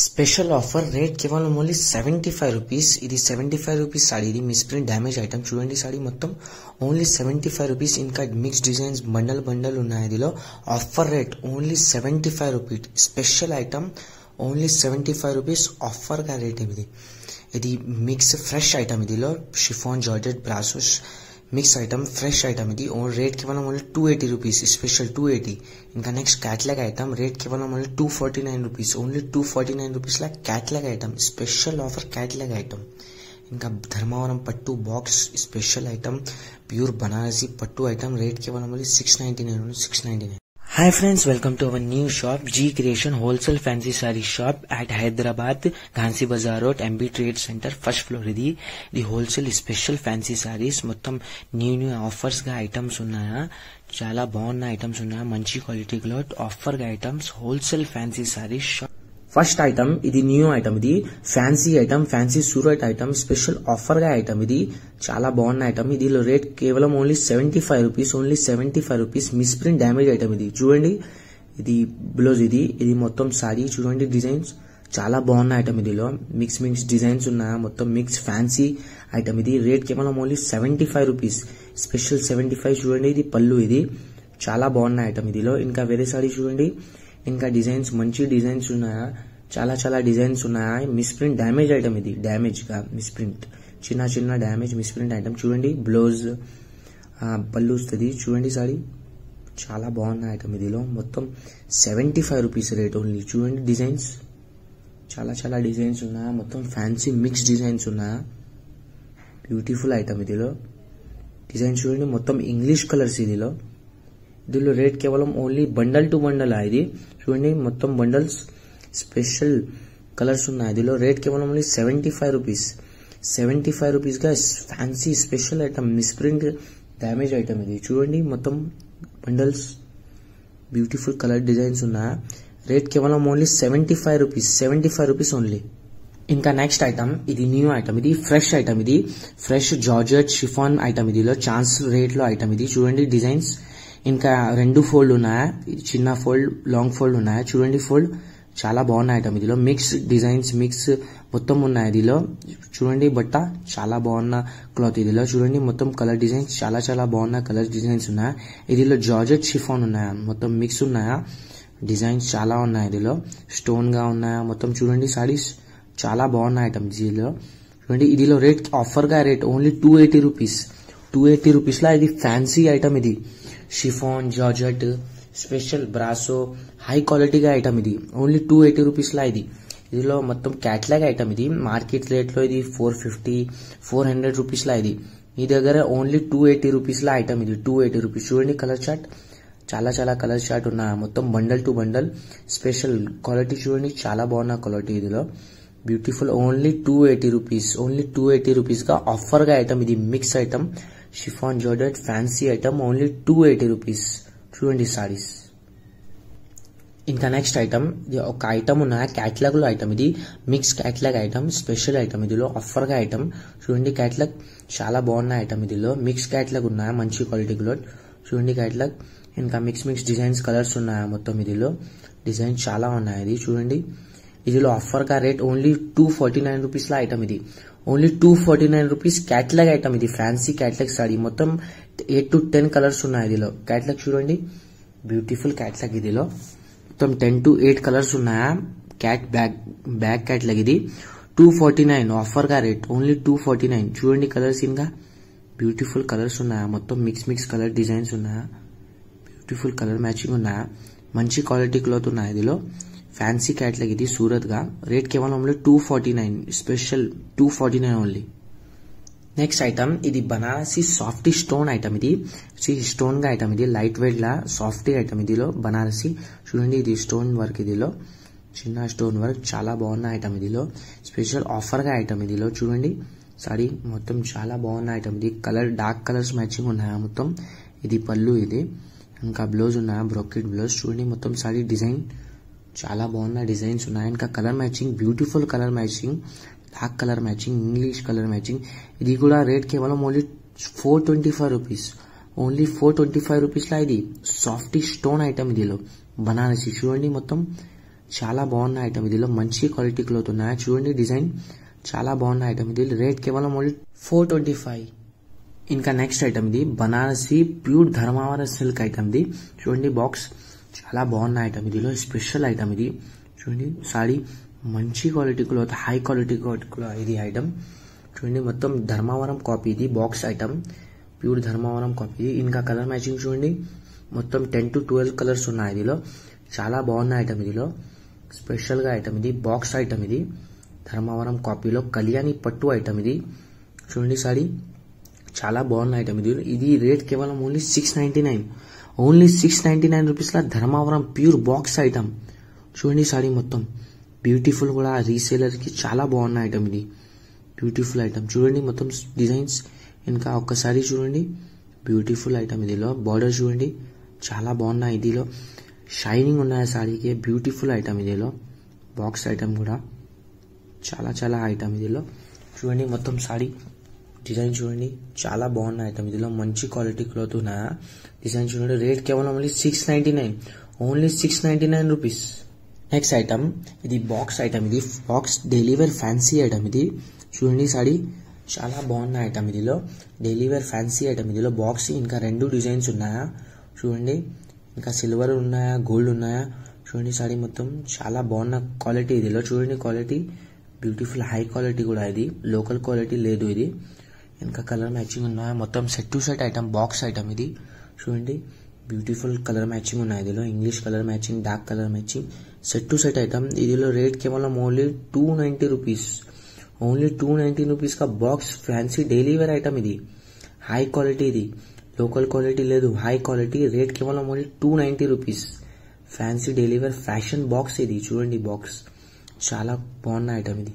Special offer rate కేవలం only 75 rupees. ఇది 75 rupees saree. ఇది మిస్ప్రింట్ డ్యామేజ్ ఐటమ్ చూడండి. సాడీ మొత్తం ఓన్లీ 75 రూపీస్. ఇంకా మిక్స్ డిజైన్స్ బండల్ ఉన్నాయి. ఇదిలో offer rate only 75 rupees. Special item only 75 rupees offer గా రేట్ ఇది మిక్స్ ఫ్రెష్ ఐటమ్. ఇదిలో షిఫాన్ జార్జెట్ బ్రాసోస్ మిక్స్ ఐటమ్ ఫ్రెష్ ఐటమ్. ఇది రేట్ కేవలం ఓన్లీ 280 రూపీస్. స్పెషల్ 280. ఇంకా నెక్స్ట్ క్యాట్లాగ్ ఐటమ్ రేట్ కేవలం ఓన్లీ 249 రూపీస్. ఓన్లీ 249 రూపీస్ లా catalogue item. Special offer catalogue item. ఇంకా ధర్మవరం పట్టు box special item pure Banarasi పట్టు ఐటమ్ రేట్ కేవలం only 699. Hi friends, welcome to our new shop G Creation Wholesale Fancy Saree Shop at Hyderabad, Ghansi Bazaar Road, MB Trade Center, first floor. ఇది wholesale special fancy saris. మొత్తం new offers గా items ఉన్నాయా, చాలా బాగున్న items ఉన్నాయా, మంచి క్వాలిటీలో offer గా items. Wholesale fancy sarees shop. First item ఇది న్యూ ఐటమ్. ఇది fancy item, fancy Surat item, special offer గా ఐటమ్. ఇది చాలా బాగున్న ఐటమ్. ఇదిలో రేట్ కేవలం only 75 rupees. Only 75 rupees. Misprint damage item. ఇది చూడండి. ఇది బ్లౌజ్. ఇది మొత్తం సారీ చూడండి. డిజైన్స్ చాలా బాగున్న ఐటమ్. ఇదిలో మిక్స్ డిజైన్స్ ఉన్నాయా, మొత్తం మిక్స్ ఫ్యాన్సీ ఐటమ్. ఇది రేట్ కేవలం ఓన్లీ 75 రూపీస్. స్పెషల్ 75 చూడండి. ఇది పళ్ళు. ఇది చాలా బాగున్న ఐటమ్. ఇదిలో ఇంకా వేరే సారీ చూడండి. ఇంకా డిజైన్స్ మంచి డిజైన్స్ ఉన్నాయా, చాలా డిజైన్స్ ఉన్నాయా. Misprint damage item. ఇది డ్యామేజ్ గా మిస్ప్రింట్ చిన్న డ్యామేజ్ మిస్ప్రింట్ ఐటమ్. చూడండి బ్లౌజ్ పళ్ళు వస్తుంది. చూడండి సారీ చాలా బాగున్న ఐటమ్. ఇదిలో మొత్తం 75 రూపీస్ రేట్ ఓన్లీ. చూడండి డిజైన్స్ చాలా డిజైన్స్ ఉన్నాయా, మొత్తం ఫ్యాన్సీ మిక్స్ డిజైన్స్ ఉన్నాయా. Beautiful item. ఇదిలో డిజైన్ చూడండి. మొత్తం ఇంగ్లీష్ కలర్స్. ఇదిలో రేట్ కేవలం ఓన్లీ బండల్ టు బండల్. ఇది చూడండి మొత్తం బండల్స్ స్పెషల్ కలర్స్ ఉన్నాయి. ఇదిలో రేట్ కేవలం ఓన్లీ 75 రూపీస్. 75 రూపీస్ గా fancy special item misprint damage item. ఇది చూడండి మొత్తం బండల్స్ బ్యూటిఫుల్ కలర్ డిజైన్స్ ఉన్నాయి. రేట్ కేవలం ఓన్లీ 75 రూపీస్. 75 rupees only. ఇంకా నెక్స్ట్ ఐటమ్ ఇది న్యూ ఐటమ్. ఇది ఫ్రెష్ ఐటమ్. ఇది ఫ్రెష్ జార్జెట్ షిఫాన్ ఐటమ్. ఇదిలో ఛాన్స్ రేట్ లో ఐటమ్. ఇది చూడండి డిజైన్స్. ఇంకా 2 ఫోల్డ్ ఉన్నాయా, చిన్న ఫోల్డ్ లాంగ్ ఫోల్డ్ ఉన్నాయా. చూడండి ఫోల్డ్ చాలా బాగున్న ఐటమ్. ఇదిలో మిక్స్ డిజైన్స్ మిక్స్ మొత్తం ఉన్నాయి. ఇదిలో చూడండి బట్ట చాలా బాగున్న క్లాత్. ఇదిలో చూడండి మొత్తం కలర్ డిజైన్స్ చాలా బాగున్న కలర్ డిజైన్స్ ఉన్నాయా. ఇదిలో జార్జెట్ షిఫాన్ ఉన్నాయా, మొత్తం మిక్స్ ఉన్నాయా. డిజైన్స్ చాలా ఉన్నాయి. ఇదిలో స్టోన్ గా ఉన్నాయా. మొత్తం చూడండి సారీస్ చాలా బాగున్న ఐటమ్. ఇదిలో చూడండి. ఇదిలో రేట్ ఆఫర్ గా రేట్ ఓన్లీ 280 రూపీస్. 280 రూపీస్ లా ఇది ఫ్యాన్సీ ఐటమ్. ఇది chiffon georgette special brasso high క్వాలిటీగా ఐటమ్. ఇది ఓన్లీ 280 రూపీస్ లా. ఇదిలో మొత్తం క్యాట్లాగ్ ఐటమ్. ఇది మార్కెట్ రేట్ లో ఇది 450-400 రూపీస్ లా. ఇది మీ దగ్గర ఓన్లీ 280 రూపీస్ లా ఐటమ్. ఇది 280 రూపీస్. చూడండి కలర్ చార్ట్ చాలా కలర్ చార్ట్ ఉన్నాయి. మొత్తం bundle to bundle special quality. చూడండి చాలా బాగున్న క్వాలిటీ. ఇదిలో beautiful only 280 rupees. Only 280 rupees గా ఆఫర్ గా ఐటమ్. ఇది mix item chiffon georgette fancy item. Only 280 rupees. చూడండి సారీస్. ఇంకా నెక్స్ట్ ఐటమ్ ఇది ఒక ఐటమ్ ఉన్న క్యాట్లాగ్ లో ఐటమ్. ఇది mix catalogue item special item. ఇదిలో ఆఫర్ గా ఐటమ్. చూడండి క్యాట్లాగ్ చాలా బాగున్న ఐటమ్. ఇదిలో మిక్స్ క్యాట్లాగ్ ఉన్నాయా, మంచి క్వాలిటీలో. చూడండి క్యాట్లాగ్. ఇంకా మిక్స్ డిజైన్స్ కలర్స్ ఉన్నాయా మొత్తం. ఇదిలో డిజైన్ చాలా ఉన్నాయి. ఇది చూడండి. ఇదిలో ఆఫర్ గా రేట్ ఓన్లీ 249 రూపీస్ లా ఐటమ్. ఇది ఓన్లీ 249 రూపీస్ క్యాట్లాగ్ ఐటమ్. ఇది ఫ్యాన్సీ క్యాట్లాగ్ సారీ. మొత్తం 8 to 10 కలర్స్ ఉన్నాయి. ఇదిలో క్యాట్లాగ్ చూడండి బ్యూటిఫుల్ క్యాట్లాగ్. ఇదిలో మొత్తం 10 to 8 కలర్స్ ఉన్నాయా. Cat back catalogue. ఇది 249 ఆఫర్ గా రేట్ ఓన్లీ 249. చూడండి కలర్స్. ఇంకా బ్యూటిఫుల్ కలర్స్ ఉన్నాయా, మొత్తం మిక్స్ కలర్ డిజైన్స్ ఉన్నాయా. బ్యూటిఫుల్ కలర్ మ్యాచింగ్ ఉన్నాయా, మంచి క్వాలిటీ క్లాత్ ఉన్నాయి. ఇదిలో ఫ్యాన్సీ క్యాట్లాగ్. ఇది సూరత్ గా రేట్ కేవలం only 249. Special 249 only. Next item ఇది బనారసి సాఫ్టీ స్టోన్ ఐటమ్. ఇది స్టోన్ గా ఐటమ్. ఇది లైట్ వెయిట్ లా సాఫ్టీ ఐటమ్. ఇదిలో బనారసి చూడండి. ఇది స్టోన్ వర్క్. ఇదిలో చిన్న స్టోన్ వర్క్ చాలా బాగున్న ఐటమ్. ఇదిలో స్పెషల్ ఆఫర్ గా ఐటమ్. ఇదిలో చూడండి సారీ మొత్తం చాలా బాగున్న ఐటమ్. ఇది కలర్ డార్క్ కలర్స్ మ్యాచింగ్ ఉన్నాయా మొత్తం. ఇది పళ్ళు. ఇది ఇంకా బ్లౌజ్ ఉన్నాయా, బ్రోకెట్ బ్లౌజ్. చూడండి మొత్తం సారీ డిజైన్ చాలా బాగున్న డిజైన్స్ ఉన్నాయి. ఇంకా colour matching beautiful colour matching, dark colour matching, English colour matching. ఇది కూడా రేట్ కేవలం ఓన్లీ 425 రూపీస్. ఓన్లీ 425 రూపీస్ లా ఇది సాఫ్టీ స్టోన్ ఐటమ్. ఇదిలో బనారసి చూడండి మొత్తం చాలా బాగున్న ఐటమ్ ఇదిలో మంచి క్వాలిటీ క్లోత్ ఉన్నాయి చూడండి డిజైన్ చాలా బాగున్న ఐటమ్ ఇది రేట్ కేవలం ఓన్లీ 425 ఇంకా నెక్స్ట్ ఐటమ్ ఇది Banarasi pure Dharmavaram silk item ఇది చూడండి బాక్స్ చాలా బాగున్న ఐటమ్ ఇదిలో స్పెషల్ ఐటమ్ ఇది చూడండి సారీ మంచి quality cloth high quality cloth ఇది ఐటమ్ చూడండి మొత్తం ధర్మావరం కాపీ ఇది box item pure Dharmavaram copy ఇది ఇంకా కలర్ మ్యాచింగ్ చూడండి మొత్తం 10 to 12 కలర్స్ ఉన్నాయి ఇదిలో చాలా బాగున్న ఐటమ్ ఇదిలో స్పెషల్ గా ఐటమ్ ఇది బాక్స్ ఐటమ్ ఇది ధర్మావరం కాపీలో కళ్యాణి పట్టు ఐటమ్ ఇది చూడండి సారీ చాలా బాగున్న ఐటమ్ ఇది రేట్ కేవలం ఓన్లీ 699 రూపీస్ లా ధర్మావరం ప్యూర్ బాక్స్ ఐటమ్ చూడండి సారీ మొత్తం బ్యూటిఫుల్ కూడా రీసేలర్ కి చాలా బాగున్న ఐటమ్ ఇది బ్యూటిఫుల్ ఐటమ్ చూడండి మొత్తం డిజైన్స్ ఇంకా ఒక్కసారి చూడండి బ్యూటిఫుల్ ఐటమ్ ఇదిలో బార్డర్ చూడండి చాలా బాగున్నాయి ఇదిలో షైనింగ్ ఉన్నాయి సారీకి బ్యూటిఫుల్ ఐటమ్ ఇదిలో బాక్స్ ఐటమ్ కూడా చాలా ఐటమ్ ఇదిలో చూడండి మొత్తం సారీ డిజైన్ చూడండి చాలా బాగున్న ఐటమ్ ఇదిలో మంచి క్వాలిటీ క్లోత్ ఉన్నాయా డిజైన్ చూడండి రేట్ కేవలం ఓన్లీ 699 రూపీస్ నెక్స్ట్ ఐటమ్ ఇది బాక్స్ ఐటమ్ ఇది box daily wear fancy item ఇది చూడండి సారీ చాలా బాగున్న ఐటమ్ ఇదిలో డైలీ వేర్ ఫ్యాన్సీ ఐటమ్ ఇదిలో బాక్స్ ఇంకా 2 డిజైన్స్ ఉన్నాయా చూడండి ఇంకా సిల్వర్ ఉన్నాయా గోల్డ్ ఉన్నాయా చూడండి సారీ మొత్తం చాలా బాగున్న క్వాలిటీ ఇదిలో చూడండి క్వాలిటీ బ్యూటిఫుల్ హై క్వాలిటీ కూడా ఇది లోకల్ క్వాలిటీ లేదు ఇది ఇంకా కలర్ మ్యాచింగ్ ఉన్నాయా మొత్తం set to set item box item ఇది చూడండి బ్యూటిఫుల్ కలర్ మ్యాచింగ్ ఉన్నాయి ఇదిలో English colour matching dark colour matching set to set item ఇదిలో రేట్ కేవలం ఓన్లీ 290 రూపీస్ ఓన్లీ 290 రూపీస్ का box fancy daily wear item ఇది హై క్వాలిటీ ఇది local quality లేదు హై క్వాలిటీ రేట్ కేవలం only 290 rupees fancy daily wear fashion box ఇది చూడండి box చాలా బాగున్న ఐటమ్ ఇది